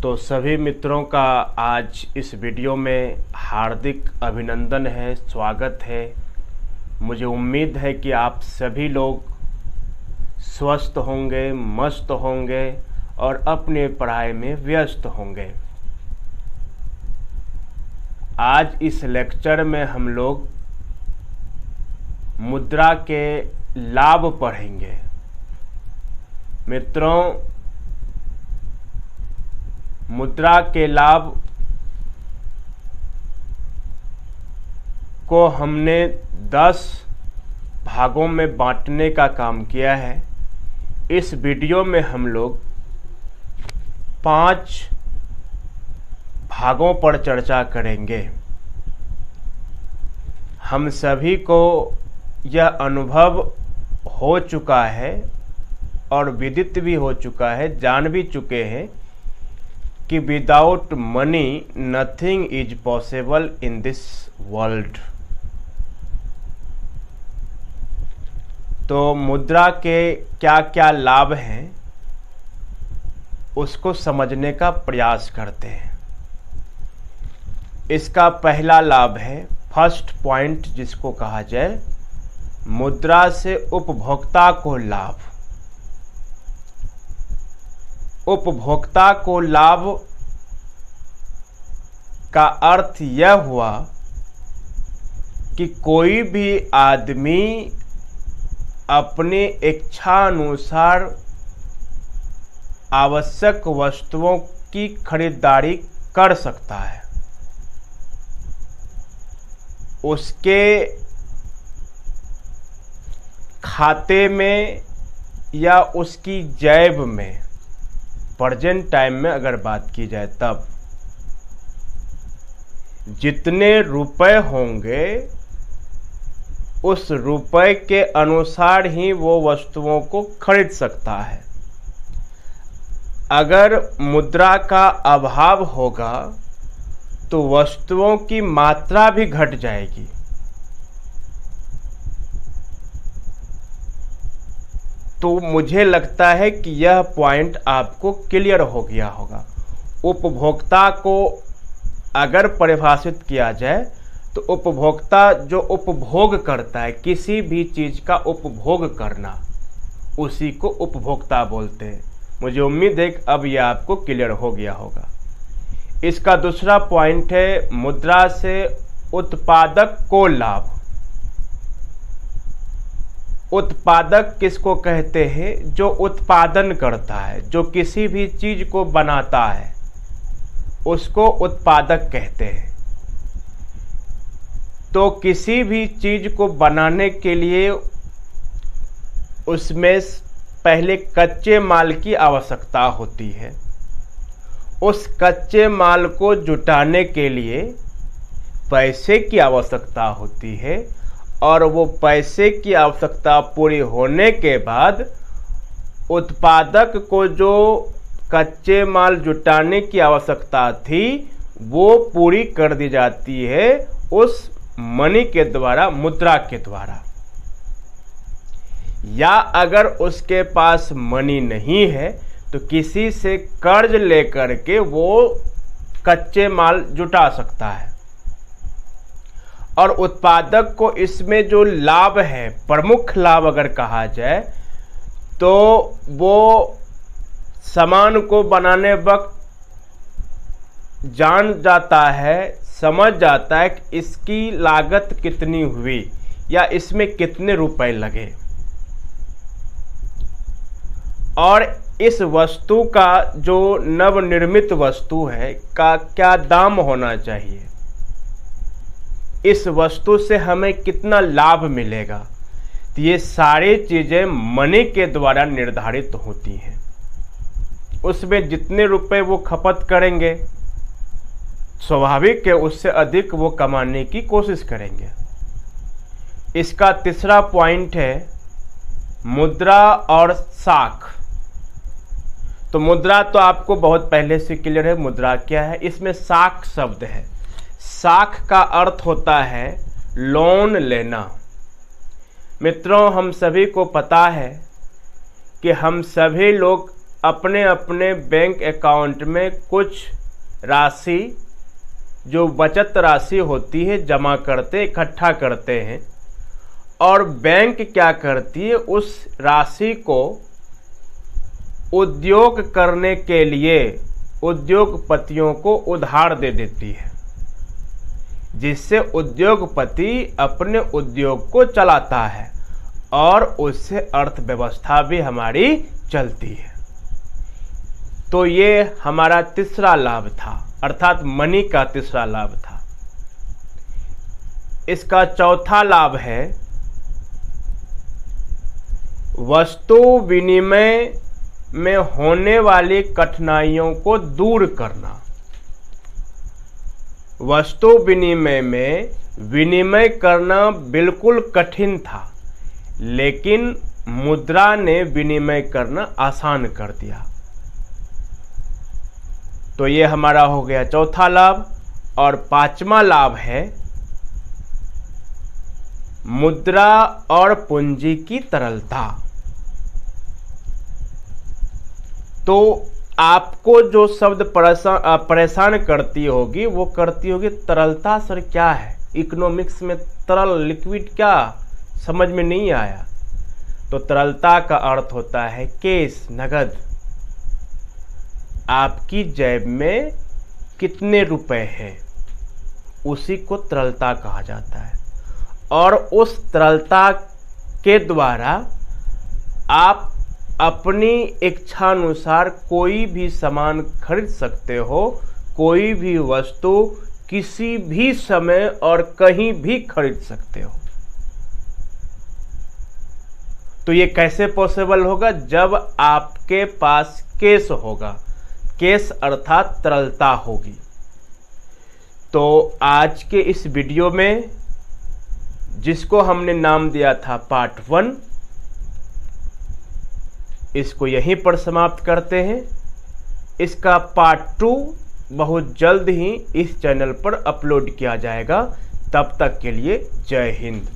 तो सभी मित्रों का आज इस वीडियो में हार्दिक अभिनंदन है, स्वागत है। मुझे उम्मीद है कि आप सभी लोग स्वस्थ होंगे, मस्त होंगे और अपने पढ़ाई में व्यस्त होंगे। आज इस लेक्चर में हम लोग मुद्रा के लाभ पढ़ेंगे। मित्रों, मुद्रा के लाभ को हमने 10 भागों में बांटने का काम किया है। इस वीडियो में हम लोग 5 भागों पर चर्चा करेंगे। हम सभी को यह अनुभव हो चुका है और विदित भी हो चुका है, जान भी चुके हैं कि without money nothing is possible in this world. तो मुद्रा के क्या क्या लाभ हैं उसको समझने का प्रयास करते हैं। इसका पहला लाभ है, फर्स्ट पॉइंट जिसको कहा जाए, मुद्रा से उपभोक्ता को लाभ। उपभोक्ता को लाभ का अर्थ यह हुआ कि कोई भी आदमी अपने इच्छा अनुसार आवश्यक वस्तुओं की खरीदारी कर सकता है। उसके खाते में या उसकी जेब में, प्रेजेंट टाइम में अगर बात की जाए तब, जितने रुपए होंगे उस रुपए के अनुसार ही वो वस्तुओं को खरीद सकता है। अगर मुद्रा का अभाव होगा तो वस्तुओं की मात्रा भी घट जाएगी। तो मुझे लगता है कि यह पॉइंट आपको क्लियर हो गया होगा। उपभोक्ता को अगर परिभाषित किया जाए तो उपभोक्ता जो उपभोग करता है, किसी भी चीज का उपभोग करना, उसी को उपभोक्ता बोलते हैं। मुझे उम्मीद है कि अब यह आपको क्लियर हो गया होगा। इसका दूसरा पॉइंट है, मुद्रा से उत्पादक को लाभ। उत्पादक किसको कहते हैं? जो उत्पादन करता है, जो किसी भी चीज को बनाता है, उसको उत्पादक कहते हैं। तो किसी भी चीज को बनाने के लिए उसमें पहले कच्चे माल की आवश्यकता होती है। उस कच्चे माल को जुटाने के लिए पैसे की आवश्यकता होती है और वो पैसे की आवश्यकता पूरी होने के बाद उत्पादक को जो कच्चे माल जुटाने की आवश्यकता थी वो पूरी कर दी जाती है उस मनी के द्वारा, मुद्रा के द्वारा। या अगर उसके पास मनी नहीं है तो किसी से कर्ज लेकर के वो कच्चे माल जुटा सकता है। और उत्पादक को इसमें जो लाभ है, प्रमुख लाभ अगर कहा जाए, तो वो सामान को बनाने वक्त जान जाता है, समझ जाता है कि इसकी लागत कितनी हुई या इसमें कितने रुपए लगे, और इस वस्तु का जो नवनिर्मित वस्तु है का क्या दाम होना चाहिए, इस वस्तु से हमें कितना लाभ मिलेगा। तो ये सारी चीजें मनी के द्वारा निर्धारित होती हैं। उसमें जितने रुपए वो खपत करेंगे, स्वाभाविक है उससे अधिक वो कमाने की कोशिश करेंगे। इसका तीसरा पॉइंट है, मुद्रा और साख। तो मुद्रा तो आपको बहुत पहले से क्लियर है, मुद्रा क्या है। इसमें साख शब्द है। साख का अर्थ होता है लोन लेना। मित्रों, हम सभी को पता है कि हम सभी लोग अपने अपने बैंक अकाउंट में कुछ राशि जो बचत राशि होती है जमा करते, इकट्ठा करते हैं, और बैंक क्या करती है, उस राशि को उद्योग करने के लिए उद्योगपतियों को उधार दे देती है, जिससे उद्योगपति अपने उद्योग को चलाता है और उससे अर्थव्यवस्था भी हमारी चलती है। तो ये हमारा तीसरा लाभ था, अर्थात मनी का तीसरा लाभ था। इसका चौथा लाभ है वस्तु विनिमय में होने वाली कठिनाइयों को दूर करना। वस्तु विनिमय में विनिमय करना बिल्कुल कठिन था, लेकिन मुद्रा ने विनिमय करना आसान कर दिया। तो ये हमारा हो गया चौथा लाभ। और पांचवा लाभ है मुद्रा और पूंजी की तरलता। तो आपको जो शब्द परेशान करती होगी वो करती होगी तरलता। सर क्या है, इकोनॉमिक्स में तरल लिक्विड क्या समझ में नहीं आया। तो तरलता का अर्थ होता है कैश, नगद। आपकी जेब में कितने रुपए हैं, उसी को तरलता कहा जाता है। और उस तरलता के द्वारा आप अपनी इच्छानुसार कोई भी सामान खरीद सकते हो, कोई भी वस्तु किसी भी समय और कहीं भी खरीद सकते हो। तो ये कैसे पॉसिबल होगा? जब आपके पास कैश होगा, कैश अर्थात तरलता होगी। तो आज के इस वीडियो में, जिसको हमने नाम दिया था पार्ट 1, इसको यहीं पर समाप्त करते हैं। इसका पार्ट 2 बहुत जल्द ही इस चैनल पर अपलोड किया जाएगा। तब तक के लिए जय हिंद।